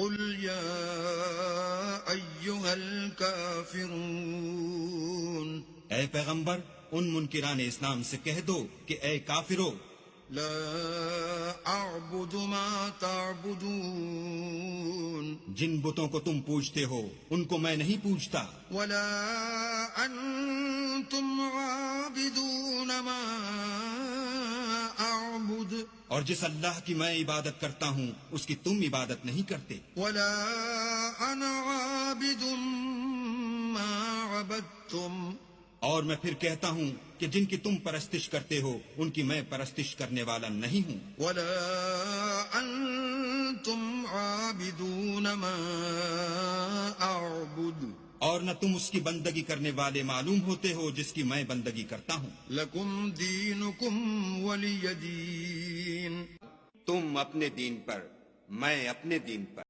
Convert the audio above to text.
قل يا أيها الكافرون، اے پیغمبر ان منکران اسلام سے کہہ دو کہ اے کافرو، لا أعبد ما تعبدون، جن بتوں کو تم پوجتے ہو ان کو میں نہیں پوجتا، ولا أنتم عابدون ما أعبد، اور جس اللہ کی میں عبادت کرتا ہوں اس کی تم عبادت نہیں کرتے، ولا أنا عابد ما عبدتم، اور میں پھر کہتا ہوں کہ جن کی تم پرستش کرتے ہو ان کی میں پرستش کرنے والا نہیں ہوں، ولا أنتم عابدون ما أعبد، اور نہ تم اس کی بندگی کرنے والے معلوم ہوتے ہو جس کی میں بندگی کرتا ہوں۔ لكم دينكم ولي دين۔ تم اپنے دین پر، میں اپنے دین پر۔